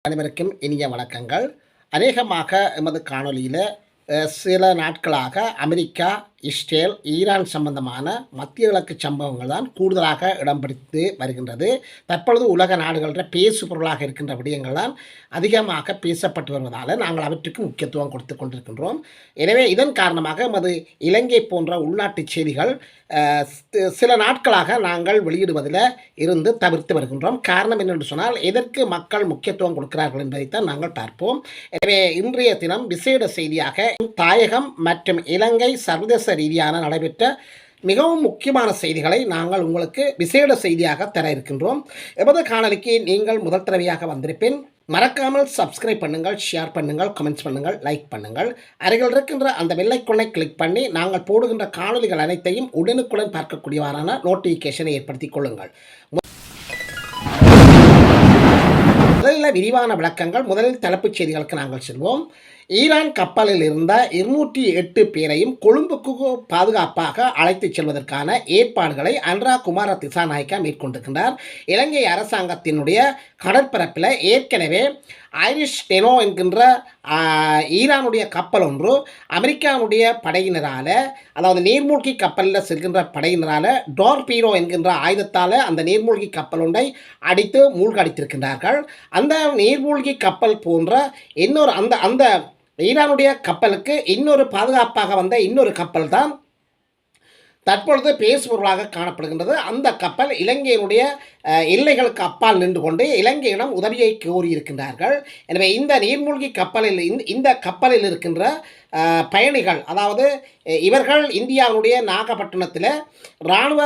அனைவருக்கும் இனிய வணக்கங்கள். அநேகமாக எமது காணொளியில் சில நாட்களாக அமெரிக்கா, இஸ்ரேல், ஈரான் சம்பந்தமான மத்திய கிழக்கு சம்பவங்கள் தான் கூடுதலாக இடம் பிடித்து வருகின்றது. தற்பொழுது உலக நாடுகளில் பேசு பொருளாக இருக்கின்ற விடயங்கள் தான் அதிகமாக பேசப்பட்டு வருவதால் நாங்கள் அவற்றுக்கு முக்கியத்துவம் கொடுத்து கொண்டிருக்கின்றோம். எனவே இதன் காரணமாக எமது இலங்கை போன்ற உள்நாட்டு செய்திகள் சில நாட்களாக நாங்கள் வெளியிடுவதில் இருந்து தவிர்த்து வருகின்றோம். காரணம் என்னென்று சொன்னால், எதற்கு மக்கள் முக்கியத்துவம் கொடுக்கிறார்கள் என்பதைத்தான் நாங்கள் பார்ப்போம். எனவே இன்றைய தினம் விசேட செய்தியாக தாயகம் மற்றும் இலங்கை சர்வதேச ரீதியான நடைபெற்ற மிகவும் முக்கியமான செய்திகளை நாங்கள் உங்களுக்கு விசேட செய்தியாக தர இருக்கின்றோம். எமது காணொலிக்கு நீங்கள் முதல் தடவையாக வந்திருப்பேன். மறக்காமல் சப்ஸ்கிரைப் பண்ணுங்கள், ஷேர் பண்ணுங்கள், கமெண்ட்ஸ் பண்ணுங்கள், லைக் பண்ணுங்கள். அருகில் இருக்கின்ற அந்த வெள்ளைக்கொன்னை கிளிக் பண்ணி நாங்கள் போடுகின்ற காணொலிகள் அனைத்தையும் உடனுக்குடன் பார்க்கக்கூடியவாறான நோட்டிஃபிகேஷனை ஏற்படுத்திக் கொள்ளுங்கள். முதலில் விரிவான விளக்கங்கள். முதலில் தலைப்புச் செய்திகளுக்கு நாங்கள் செல்வோம். ஈரான் கப்பலில் இருந்த 208 பேரையும் கொழும்புக்கு பாதுகாப்பாக அழைத்துச் செல்வதற்கான ஏற்பாடுகளை அனுரா குமார திசாநாயக்கா மேற்கொண்டிருக்கின்றார். இலங்கை அரசாங்கத்தினுடைய கடற்பரப்பில் ஏற்கனவே ஐரிஷ் டெனோ என்கின்ற ஈரானுடைய கப்பல் ஒன்று அமெரிக்காவுடைய படையினரால், அதாவது நீர்மூழ்கி கப்பலில் செல்கின்ற படையினரால் டார்பீடோ என்கின்ற ஆயுதத்தால் அந்த நீர்மூழ்கி கப்பல் ஒன்றை அடித்து மூழ்கடித்திருக்கின்றார்கள். அந்த நீர்மூழ்கி கப்பல் போன்ற இன்னொரு அந்த ஈரானுடைய கப்பலுக்கு இன்னொரு பாதுகாப்பாக வந்த இன்னொரு கப்பல் தான் தற்பொழுது பேசுபொருளாக காணப்படுகின்றது. அந்த கப்பல் இலங்கையினுடைய எல்லைகளுக்கு அப்பால் நின்று கொண்டு இலங்கையிடம் உதவியை கோரியிருக்கின்றார்கள். எனவே இந்த நீர்மூழ்கி கப்பலில் இந்த கப்பலில் இருக்கின்ற பயணிகள், அதாவது இவர்கள் இந்தியாவுடைய நாகப்பட்டினத்தில் இராணுவ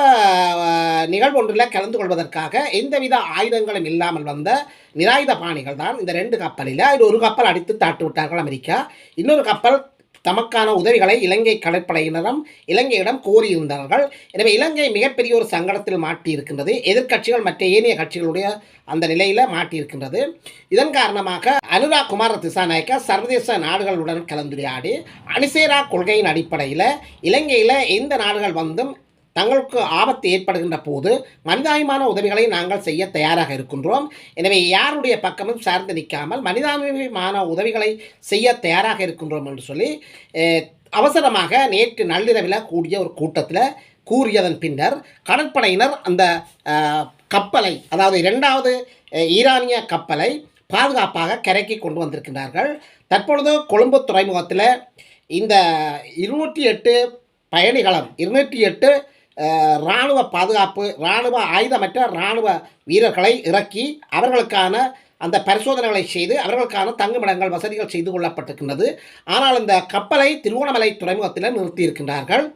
நிகழ்வு ஒன்றில் கலந்து கொள்வதற்காக எந்தவித ஆயுதங்களும் இல்லாமல் வந்த நிராயுத பாணிகள் தான் இந்த 2 கப்பலில். இது ஒரு கப்பல் அடித்து தாட்டு விட்டார்கள் அமெரிக்கா. இன்னொரு கப்பல் தமக்கான உதவிகளை இலங்கை கடற்படையினரும் இலங்கையிடம் கோரியிருந்தார்கள். எனவே இலங்கை மிகப்பெரிய ஒரு சங்கடத்தில் மாட்டியிருக்கின்றது. எதிர்க்கட்சிகள் மற்ற ஏனைய கட்சிகளுடைய அந்த நிலையில் மாட்டியிருக்கின்றது. இதன் காரணமாக அனுரா குமார திசாநாயக்கா சர்வதேச நாடுகளுடன் கலந்துரையாடி அணிசேரா கொள்கையின் அடிப்படையில் இலங்கையில் எந்த நாடுகள் வந்தும் தங்களுக்கு ஆபத்து ஏற்படுகின்ற போது மனிதாபிமான உதவிகளை நாங்கள் செய்ய தயாராக இருக்கின்றோம். எனவே யாருடைய பக்கமும் சார்ந்து நிற்காமல் மனிதாபிமான உதவிகளை செய்ய தயாராக இருக்கின்றோம் என்று சொல்லி அவசரமாக நேற்று நள்ளிரவில் கூடிய ஒரு கூட்டத்தில் கூறியதன் பின்னர் கடற்படையினர் அந்த கப்பலை, அதாவது 2வது ஈரானிய கப்பலை பாதுகாப்பாக கரைக்கு கொண்டு வந்திருக்கின்றார்கள். தற்பொழுது கொழும்பு துறைமுகத்தில் இந்த 208 பயணிகளும் 208 இராணுவ பாதுகாப்பு, இராணுவ ஆயுதமற்ற இராணுவ வீரர்களை இறக்கி அவர்களுக்கான அந்த பரிசோதனைகளை செய்து அவர்களுக்கான தங்குமிடங்கள் வசதிகள் செய்து கொள்ளப்பட்டிருக்கின்றது. ஆனால் இந்த கப்பலை திருவோணமலை துறைமுகத்தில் நிறுத்தியிருக்கின்றார்கள்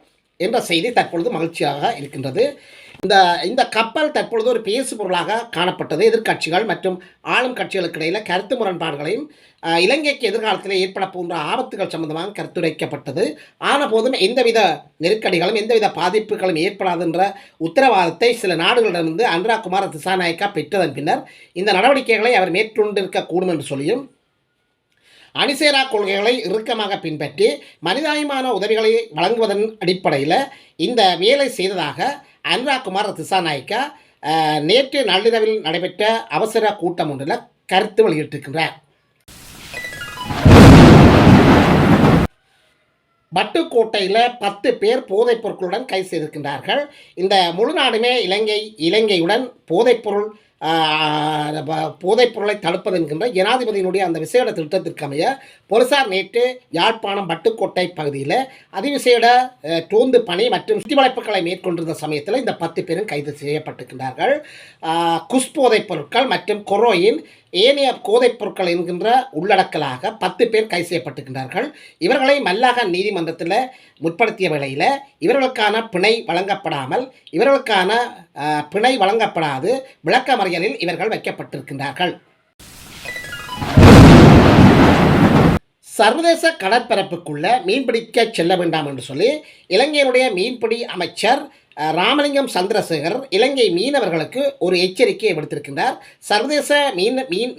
என்ற செய்தி தற்பொழுது மகிழ்ச்சியாக இருக்கின்றது. இந்த கப்பல் தற்பொழுது ஒரு பேசு பொருளாக காணப்பட்டது. எதிர்க்கட்சிகள் மற்றும் ஆளும் கட்சிகளுக்கு இடையில் கருத்து முரண்பாடுகளையும் இலங்கைக்கு எதிர்காலத்தில் ஏற்பட போன்ற ஆபத்துகள் சம்பந்தமாக கருத்துரைக்கப்பட்டது. ஆன போதும் எந்தவித நெருக்கடிகளும் எந்தவித பாதிப்புகளும் ஏற்படாது என்ற உத்தரவாதத்தை சில நாடுகளிடமிருந்து அனுரா குமார திசாநாயக்கா பெற்றதன் பின்னர் இந்த நடவடிக்கைகளை அவர் மேற்கொண்டிருக்கக்கூடும் என்று சொல்லியும் அணிசேரா கொள்கைகளை இறுக்கமாக பின்பற்றி மனிதாபிமான உதவிகளை வழங்குவதன் அடிப்படையில் இந்த வேலை செய்ததாக அனுரா குமார திசாநாயக்கா நேற்று நள்ளிரவில் நடைபெற்ற அவசர கூட்டம் ஒன்றில் கருத்து வெளியிட்டிருக்கின்றார். வட்டுக்கோட்டையில் 10 பேர் போதைப் பொருட்களுடன் கைது செய்திருக்கின்றார்கள். இந்த முழு நாடுமே இலங்கையுடன் போதைப் பொருளை தடுப்பது என்கின்ற ஜனாதிபதியினுடைய அந்த விசேட திட்டத்திற்கு அமைய போலீசார் நேற்று யாழ்ப்பாணம் வட்டுக்கோட்டை பகுதியில் அதிவிசேட ரோந்து பணி மற்றும் சுற்றி வளைப்புகளை மேற்கொண்டிருந்த சமயத்தில் இந்த 10 பேரும் கைது செய்யப்பட்டிருக்கின்றார்கள். குஸ் போதைப் பொருட்கள் மற்றும் கொரோயின் ஏனைய போதைப் பொருட்கள் என்கின்ற உள்ளடக்கலாக 10 பேர் கைது செய்யப்பட்டிருக்கின்றார்கள். இவர்களை மல்லாக நீதிமன்றத்தில் முற்படுத்திய வேளையில் இவர்களுக்கான பிணை வழங்கப்படாது விளக்கமறியலில் இவர்கள் வைக்கப்பட்டிருக்கின்றார்கள். சர்வதேச கடற்பரப்புக்குள்ள மீன்பிடிக்க செல்ல வேண்டாம் என்று சொல்லி இலங்கையினுடைய மீன்பிடி அமைச்சர் ராமலிங்கம் சந்திரசேகர் இலங்கை மீனவர்களுக்கு ஒரு எச்சரிக்கையை விடுத்திருக்கின்றார். சர்வதேச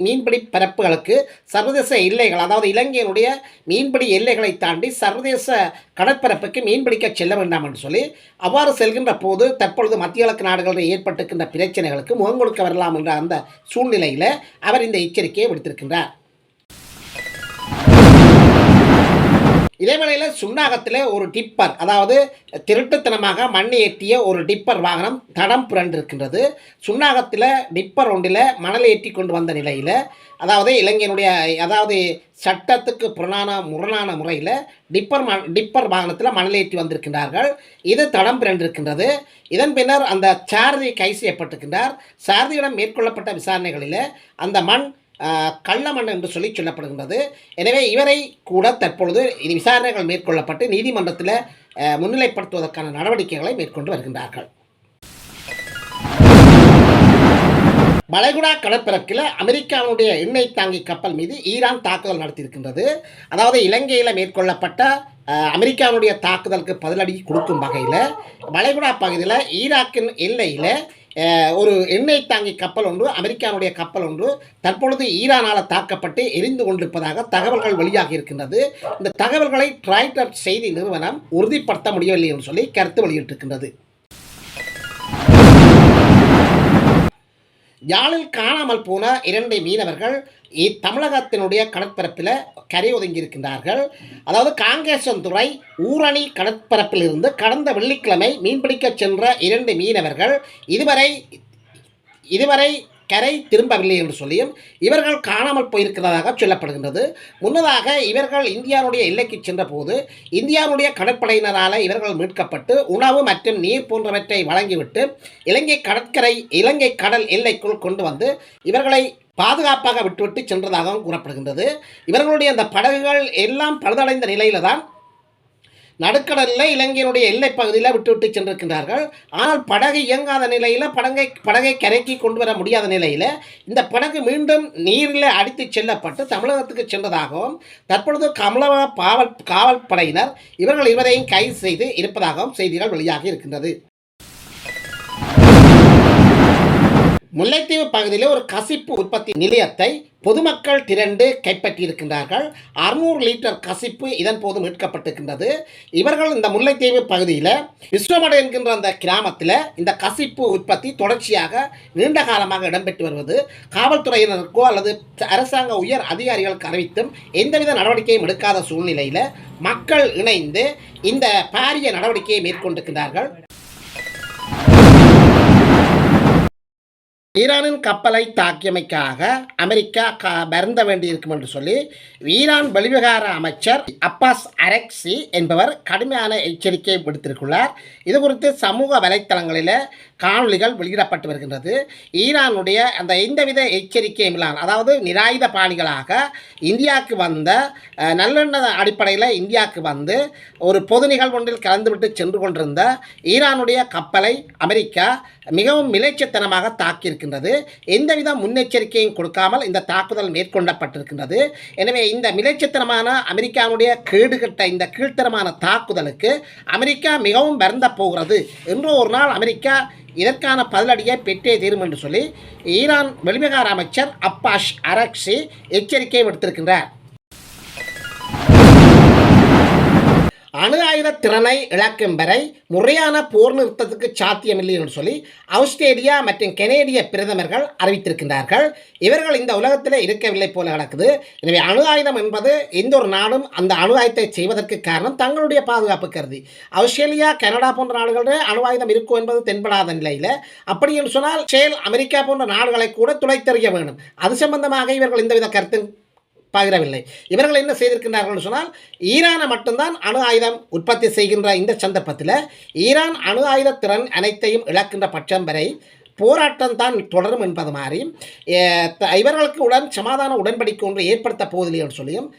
மீன்பிடி பரப்புகளுக்கு சர்வதேச எல்லைகள், அதாவது இலங்கையினுடைய மீன்பிடி எல்லைகளை தாண்டி சர்வதேச கடற்பரப்புக்கு மீன்பிடிக்க செல்ல வேண்டாம் என்று சொல்லி, அவ்வாறு செல்கின்ற போது தற்பொழுது மத்திய கிழக்கு நாடுகளில் ஏற்பட்டிருக்கின்ற பிரச்சனைகளுக்கு முகம் கொடுக்க வரலாம் என்ற அந்த சூழ்நிலையில் அவர் இந்த எச்சரிக்கையை விடுத்திருக்கின்றார். இதேவேளையில் சுன்னாகத்தில் ஒரு டிப்பர், அதாவது திருட்டுத்தனமாக மண் ஏற்றிய ஒரு டிப்பர் வாகனம் தடம் புரண்டிருக்கின்றது. சுன்னாகத்தில் டிப்பர் ஒன்றில் மணல் ஏற்றி கொண்டு வந்த நிலையில், அதாவது இலங்கையினுடைய சட்டத்துக்கு முரணான முறையில் டிப்பர் வாகனத்தில் மணல் ஏற்றி வந்திருக்கின்றார்கள். இது தடம் புரண்டிருக்கின்றது. இதன் பின்னர் அந்த சாரதி கைது செய்யப்பட்டிருக்கின்றார். சாரதியிடம் மேற்கொள்ளப்பட்ட விசாரணைகளில் அந்த மண் கள்ளமண் என்று சொல்லப்படுகின்றது. எனவே இவரை கூட தற்பொழுது விசாரணைகள் மேற்கொள்ளப்பட்டு நீதிமன்றத்தில் முன்னிலைப்படுத்துவதற்கான நடவடிக்கைகளை மேற்கொண்டு வருகின்றார்கள். வளைகுடா கடற்பரப்பில் அமெரிக்காவுடைய எண்ணெய் தாங்கி கப்பல் மீது ஈரான் தாக்குதல் நடத்தியிருக்கின்றது. அதாவது இலங்கையில் மேற்கொள்ளப்பட்ட அமெரிக்காவுடைய தாக்குதலுக்கு பதிலடி கொடுக்கும் வகையில் வளைகுடா பகுதியில் ஈராக்கின் எல்லையில் ஒரு எண்ணெய் தாங்கி கப்பல் ஒன்று, அமெரிக்காவுடைய கப்பல் ஒன்று தற்பொழுது ஈரானால் தாக்கப்பட்டு எரிந்து கொண்டிருப்பதாக தகவல்கள் வெளியாகி இருக்கின்றது. இந்த தகவல்களை ராய்ட்டர்ஸ் செய்தி நிறுவனம் உறுதிப்படுத்த முடியவில்லை என்று சொல்லி கருத்து வெளியிட்டிருக்கின்றது. யாழில் காணாமல் போன 2 மீனவர்கள் தமிழகத்தினுடைய கடற்பரப்பில் கரை ஒதுங்கியிருக்கின்றார்கள். அதாவது காங்கேசன்துறை ஊரணி கடற்பரப்பில் இருந்து கடந்த வெள்ளிக்கிழமை மீன்பிடிக்க சென்ற 2 மீனவர்கள் இதுவரை கரை திரும்பவில்லை என்று சொல்லியும் இவர்கள் காணாமல் போயிருக்கிறதாக சொல்லப்படுகின்றது. முன்னதாக இவர்கள் இந்தியாவுடைய எல்லைக்கு சென்ற போது இந்தியாவுடைய கடற்படையினரால் இவர்கள் மீட்கப்பட்டு உணவு மற்றும் நீர் போன்றவற்றை வழங்கிவிட்டு இலங்கை கடல் எல்லைக்குள் கொண்டு வந்து இவர்களை பாதுகாப்பாக விட்டுவிட்டு சென்றதாகவும் கூறப்படுகின்றது. இவர்களுடைய அந்த படகுகள் எல்லாம் பழுதடைந்த நிலையில தான் நடுக்கடலில் இலங்கையினுடைய எல்லை பகுதியில் விட்டுவிட்டு சென்றிருக்கின்றார்கள். ஆனால் படகு இயங்காத நிலையில் படகை கரைக்கி கொண்டு வர முடியாத நிலையில் இந்த படகு மீண்டும் நீரில் அடித்து செல்லப்பட்டு தமிழகத்துக்கு சென்றதாகவும் தற்பொழுது தமிழக காவல்படையினர் இவர்கள் இருவரையும் கைது செய்து இருப்பதாகவும் செய்திகள் வெளியாகி இருக்கின்றது. முல்லைத்தீவு பகுதியில் ஒரு கசிப்பு உற்பத்தி நிலையத்தை பொதுமக்கள் திரண்டு கைப்பற்றியிருக்கின்றார்கள். 600 லிட்டர் கசிப்பு இதன் போது மீட்கப்பட்டிருக்கின்றது. இவர்கள் இந்த முல்லைத்தீவு பகுதியில் விஸ்வமடை என்கின்ற அந்த கிராமத்தில் இந்த கசிப்பு உற்பத்தி தொடர்ச்சியாக நீண்ட காலமாக இடம்பெற்று வருவது காவல்துறையினருக்கோ அல்லது அரசாங்க உயர் அதிகாரிகளுக்கு அறிவித்தும் எந்தவித நடவடிக்கையும் எடுக்காத சூழ்நிலையில் மக்கள் இணைந்து இந்த பாரிய நடவடிக்கையை மேற்கொண்டிருக்கிறார்கள். ஈரானின் கப்பலை தாக்கியமைக்காக அமெரிக்கா வருந்த வேண்டியிருக்கும் என்று சொல்லி ஈரான் வெளிவிவகார அமைச்சர் அப்பாஸ் அரக்சி என்பவர் கடுமையான எச்சரிக்கை விடுத்திருக்கிறார். இது குறித்து சமூக வலைத்தளங்களில் காணொலிகள் வெளியிடப்பட்டு வருகின்றது. ஈரானுடைய அந்த எந்தவித எச்சரிக்கையும் இல்லாமல், அதாவது நிராயுத பாணிகளாக இந்தியாவுக்கு வந்த நல்லெண்ண அடிப்படையில் இந்தியாவுக்கு வந்து ஒரு பொது நிகழ்வு ஒன்றில் கலந்துவிட்டு சென்று கொண்டிருந்த ஈரானுடைய கப்பலை அமெரிக்கா மிகவும் மிளைச்சத்தனமாக தாக்கியிருக்கின்றது. எந்தவித முன்னெச்சரிக்கையும் கொடுக்காமல் இந்த தாக்குதல் மேற்கொள்ளப்பட்டிருக்கின்றது. எனவே இந்த மிளைச்சத்தனமான அமெரிக்காவுடைய கேடுகட்ட இந்த கீழ்த்தரமான தாக்குதலுக்கு அமெரிக்கா மிகவும் வருந்த போகிறது. என்று ஒரு நாள் அமெரிக்கா இதற்கான பதிலடியை பெற்றே தீரும் என்று சொல்லி ஈரான் வெளிவிவகார அமைச்சர் அப்பாஸ் அரக்சி எச்சரிக்கை விடுத்திருக்கின்றார். அணு ஆயுத திறனை இழக்கும் வரை முறையான போர் நிறுத்தத்துக்கு சாத்தியமில்லை என்று சொல்லி ஆஸ்திரேலியா மற்றும் கனேடிய பிரதமர்கள் அறிவித்திருக்கின்றார்கள். இவர்கள் இந்த உலகத்தில் இருக்கவில்லை போல நடக்குது. எனவே அணு ஆயுதம் என்பது எந்த ஒரு நாடும் அந்த அணு ஆயுதத்தை செய்வதற்கு காரணம் தங்களுடைய பாதுகாப்பு கருதி. ஆஸ்திரேலியா, கனடா போன்ற நாடுகளில் அணு ஆயுதம் இருக்கும் என்பது தென்படாத நிலையில் அப்படி என்று சொன்னால் அமெரிக்கா போன்ற நாடுகளை கூட துளைத்தெறிய வேண்டும். அது சம்பந்தமாக இவர்கள் எந்தவித கருத்து பகிரவில்லை. இவர்கள் என்ன செய்திருக்கின்றார்கள் சொன்னால் ஈரானை மட்டும்தான் அணு ஆயுதம் உற்பத்தி செய்கின்ற இந்த சந்தர்ப்பத்தில் ஈரான் அணு ஆயுத திறன் அனைத்தையும் இழக்கின்ற பட்சம் வரை போராட்டம் தான் தொடரும் என்பது மாதிரி இவர்களுக்கு சமாதான உடன்படிக்கை ஒன்று ஏற்படுத்த போவதில்லை என்று சொல்லியும்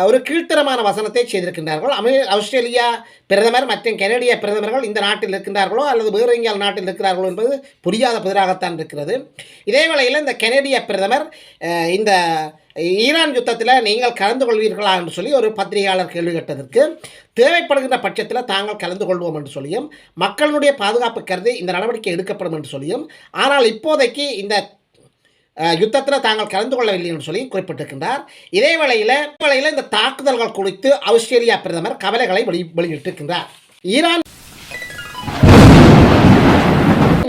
ஒரு கீழ்த்தரமான வசனத்தை செய்திருக்கின்றார்கள். ஆஸ்திரேலியா பிரதமர் மற்றும் கனேடிய பிரதமர்கள் இந்த நாட்டில் இருக்கின்றார்களோ அல்லது வேறு எங்கேயால் நாட்டில் இருக்கிறார்களோ என்பது புரியாத புதிராகத்தான் இருக்கிறது. இதே வேளையில் இந்த கனேடிய பிரதமர் இந்த ஈரான் யுத்தத்தில் நீங்கள் கலந்து கொள்வீர்களா என்று சொல்லி ஒரு பத்திரிகையாளர் கேள்வி கேட்டதற்கு, தேவைப்படுகின்ற பட்சத்தில் தாங்கள் கலந்து கொள்வோம் என்று சொல்லியும், மக்களுடைய பாதுகாப்பு கருதி இந்த நடவடிக்கை எடுக்கப்படும் என்று சொல்லியும், ஆனால் இப்போதைக்கு இந்த யுத்தத்தில் தாங்கள் கலந்து கொள்ளவில்லை என்று சொல்லி குறிப்பிட்டிருக்கின்றார். இதே வேளையில் இந்த தாக்குதல்கள் குறித்து ஆஸ்திரேலியா பிரதமர் கவலைகளை வெளியிட்டிருக்கின்றார். ஈரான்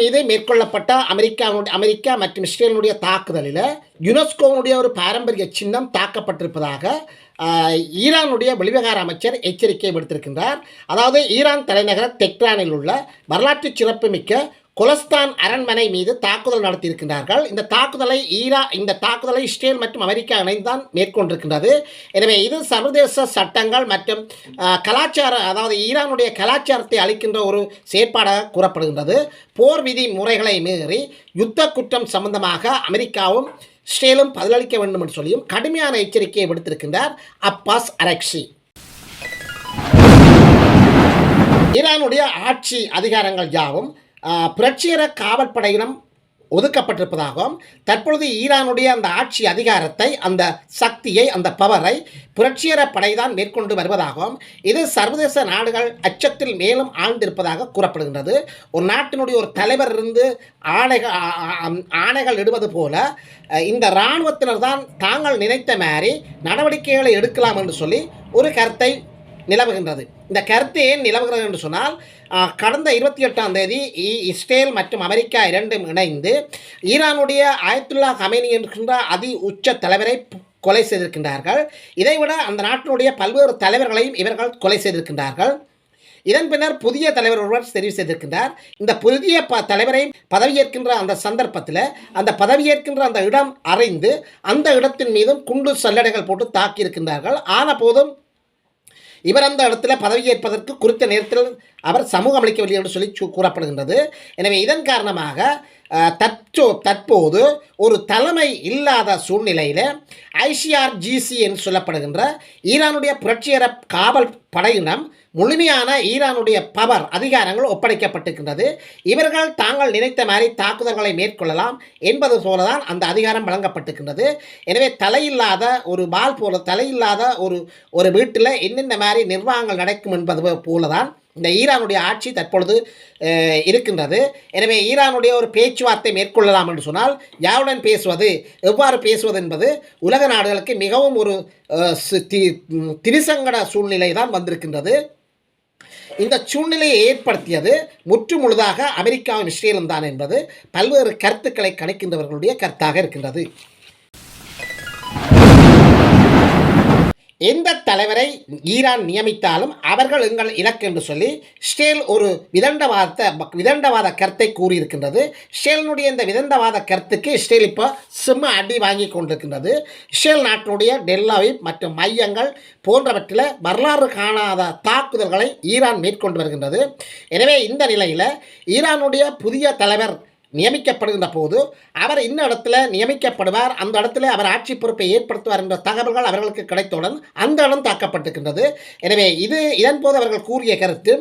மீது மேற்கொள்ளப்பட்ட அமெரிக்கா மற்றும் இஸ்ரேலுடைய தாக்குதலில் யுனெஸ்கோவுடைய ஒரு பாரம்பரிய சின்னம் தாக்கப்பட்டிருப்பதாக ஈரானுடைய வெளிவிவகார அமைச்சர் எச்சரிக்கை விடுத்திருக்கின்றார். அதாவது ஈரான் தலைநகர் தெஹ்ரானில் உள்ள வரலாற்று சிறப்புமிக்க கொலஸ்தான் அரண்மனை மீது தாக்குதல் நடத்தியிருக்கின்றார்கள். இந்த தாக்குதலை இஸ்ரேல் மற்றும் அமெரிக்கா இணைந்துதான் மேற்கொண்டிருக்கின்றது. எனவே இது சர்வதேச சட்டங்கள் மற்றும் அதாவது ஈரானுடைய கலாச்சாரத்தை அளிக்கின்ற ஒரு செயற்பாடாக கூறப்படுகின்றது. போர் விதி முறைகளை மீறி யுத்த குற்றம் சம்பந்தமாக அமெரிக்காவும் இஸ்ரேலும் பதிலளிக்க வேண்டும் என்று சொல்லியும் கடுமையான எச்சரிக்கையை விடுத்திருக்கின்றார் அப்பாஸ் அரக்சி. ஈரானுடைய ஆட்சி அதிகாரங்கள் யாவும் புரட்சிகர காவல்படையிடம் ஒதுக்கப்பட்டிருப்பதாகவும், தற்பொழுது ஈரானுடைய அந்த ஆட்சி அதிகாரத்தை, அந்த சக்தியை, அந்த பவரை புரட்சிகர படைதான் மேற்கொண்டு வருவதாகவும், இது சர்வதேச நாடுகள் அச்சத்தில் மேலும் ஆழ்ந்திருப்பதாக கூறப்படுகின்றது. ஒரு நாட்டினுடைய ஒரு தலைவர் இருந்து ஆணைகள் இடுவது போல இந்த இராணுவத்தினர் தான் தாங்கள் நினைத்த மாதிரி நடவடிக்கைகளை எடுக்கலாம் என்று சொல்லி ஒரு கருத்தை நிலவுகின்றது. இந்த கருத்து ஏன் நிலவுகிறது என்று சொன்னால், கடந்த 28ஆம் தேதி இஸ்ரேல் மற்றும் அமெரிக்கா இரண்டும் இணைந்து ஈரானுடைய ஆயத்துல்லா கமேனி என்கின்ற அதி உச்ச தலைவரை கொலை செய்திருக்கின்றார்கள். இதைவிட அந்த நாட்டினுடைய பல்வேறு தலைவர்களையும் இவர்கள் கொலை செய்திருக்கின்றார்கள். இதன் பின்னர் புதிய தலைவர் ஒருவர் தெரிவு செய்திருக்கின்றார். இந்த புதிய தலைவரை பதவியேற்கின்ற அந்த சந்தர்ப்பத்தில் அந்த பதவியேற்கின்ற அந்த இடம் அறிந்து அந்த இடத்தின் மீதும் குண்டு சல்லடைகள் போட்டு தாக்கியிருக்கின்றார்கள். ஆன போதும் இவர் அந்த இடத்துல பதவியேற்பதற்கு குறித்த நேரத்தில் அவர் சமூகம் அளிக்கவில்லை என்று சொல்லி கூறப்படுகின்றது. எனவே இதன் காரணமாக தற்போது ஒரு தலைமை இல்லாத சூழ்நிலையில் ஐசிஆர்ஜிசி என்று சொல்லப்படுகின்ற ஈரானுடைய புரட்சிகர காவல் படையிடம் முழுமையான ஈரானுடைய பவர் அதிகாரங்கள் ஒப்படைக்கப்பட்டிருக்கின்றது. இவர்கள் தாங்கள் நினைத்த மாதிரி தாக்குதல்களை மேற்கொள்ளலாம் என்பது போலதான் அந்த அதிகாரம் வழங்கப்பட்டிருக்கின்றது. எனவே தலையில்லாத ஒரு பால் போல தலையில்லாத ஒரு வீட்டில் என்னென்ன மாதிரி நிர்வாகங்கள் நடக்கும் என்பது போலதான் இந்த ஈரானுடைய ஆட்சி தற்பொழுது இருக்கின்றது. எனவே ஈரானுடைய ஒரு பேச்சுவார்த்தை மேற்கொள்ளலாம் என்று சொன்னால் யாருடன் பேசுவது, எவ்வாறு பேசுவது என்பது உலக நாடுகளுக்கு மிகவும் ஒரு திரிசங்கட சூழ்நிலை தான் வந்திருக்கின்றது. இந்த சூழ்நிலையை ஏற்படுத்தியது முற்று முழுதாக அமெரிக்காவும் இஸ்ரேலும் தான் என்பது பல்வேறு கருத்துக்களை கணிக்கின்றவர்களுடைய கருத்தாக இருக்கின்றது. எந்த தலைவரை ஈரான் நியமித்தாலும் அவர்கள் எங்கள் இலக்கு என்று சொல்லி இஸ்ரேல் ஒரு விதண்டவாத கருத்தை கூறியிருக்கின்றது. இஸ்ரேலினுடைய இந்த விதண்டவாத கருத்துக்கு இஸ்ரேல் இப்போ செம்ம அடி வாங்கி கொண்டிருக்கின்றது. இஸ்ரேல் நாட்டினுடைய டெல்லாவிப் மற்றும் மையங்கள் போன்றவற்றில் வரலாறு காணாத தாக்குதல்களை ஈரான் மேற்கொண்டு வருகின்றது. எனவே இந்த நிலையில் ஈரானுடைய புதிய தலைவர் நியமிக்கப்படுகின்ற போது அவர் இந்த இடத்துல நியமிக்கப்படுவார், அந்த இடத்துல அவர் ஆட்சி பொறுப்பை ஏற்படுத்துவார் என்ற தகவல்கள் அவர்களுக்கு கிடைத்தவுடன் அந்த இடம் தாக்கப்பட்டிருக்கின்றது. எனவே இதன் போது அவர்கள் கூறிய கருத்து,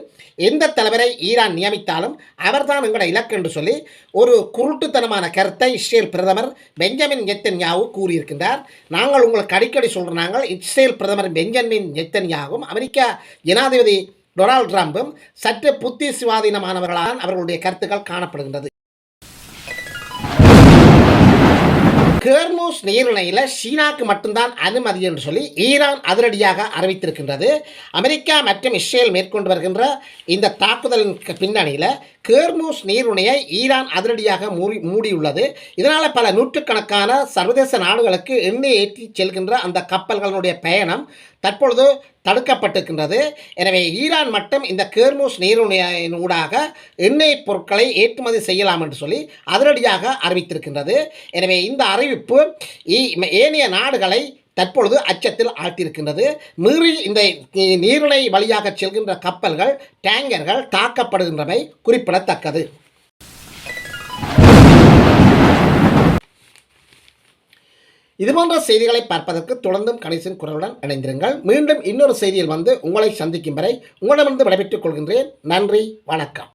எந்த தலைவரை ஈரான் நியமித்தாலும் அவர்தான் எங்களோட இலக்கு என்று சொல்லி ஒரு குருட்டுத்தனமான கருத்தை இஸ்ரேல் பிரதமர் பெஞ்சமின் நெத்தன்யாகு கூறியிருக்கின்றார். நாங்கள் உங்களுக்கு அடிக்கடி சொல்கிறாங்க, இஸ்ரேல் பிரதமர் பெஞ்சமின் நெத்தன்யாகும் அமெரிக்கா ஜனாதிபதி டொனால்டு ட்ரம்பும் சற்று புத்தி சுவாதீனமானவர்களான அவர்களுடைய கருத்துக்கள் காணப்படுகின்றது. ஹோர்முஸ் நீரிணையில் சீனாக்கு மட்டும்தான் அனுமதி என்று சொல்லி ஈரான் அதிரடியாக அறிவித்திருக்கின்றது. அமெரிக்கா மற்றும் இஸ்ரேல் மேற்கொண்டு வருகின்ற இந்த தாக்குதலின் பின்னணியில் ஹோர்முஸ் நீரிணையை ஈரான் அதிரடியாக மூடியுள்ளது. இதனால் பல நூற்றுக்கணக்கான சர்வதேச நாடுகளுக்கு எண்ணெய் ஏற்றி செல்கின்ற அந்த கப்பல்களுடைய பயணம் தற்பொழுது தடுக்கப்பட்டிருக்கின்றது. எனவே ஈரான் மட்டும் இந்த ஹோர்முஸ் நீரிணையினூடாக எண்ணெய் பொருட்களை ஏற்றுமதி செய்யலாம் என்று சொல்லி அதிரடியாக அறிவித்திருக்கின்றது. எனவே இந்த அறிவிப்பு ஏனைய நாடுகளை தற்பொழுது அச்சத்தில் ஆழ்த்தியிருக்கின்றது. மீறி இந்த நீரிணை வழியாக செல்கின்ற கப்பல்கள், டேங்கர்கள் தாக்கப்படுகின்றமை குறிப்பிடத்தக்கது. இதுபோன்ற செய்திகளை பார்ப்பதற்கு தொடர்ந்தும் கணேசன் குரலுடன் இணைந்திருங்கள். மீண்டும் இன்னொரு செய்தியில் வந்து உங்களை சந்திக்கும் வரை உங்களிடமிருந்து விடைபெற்றுக் கொள்கின்றேன். நன்றி, வணக்கம்.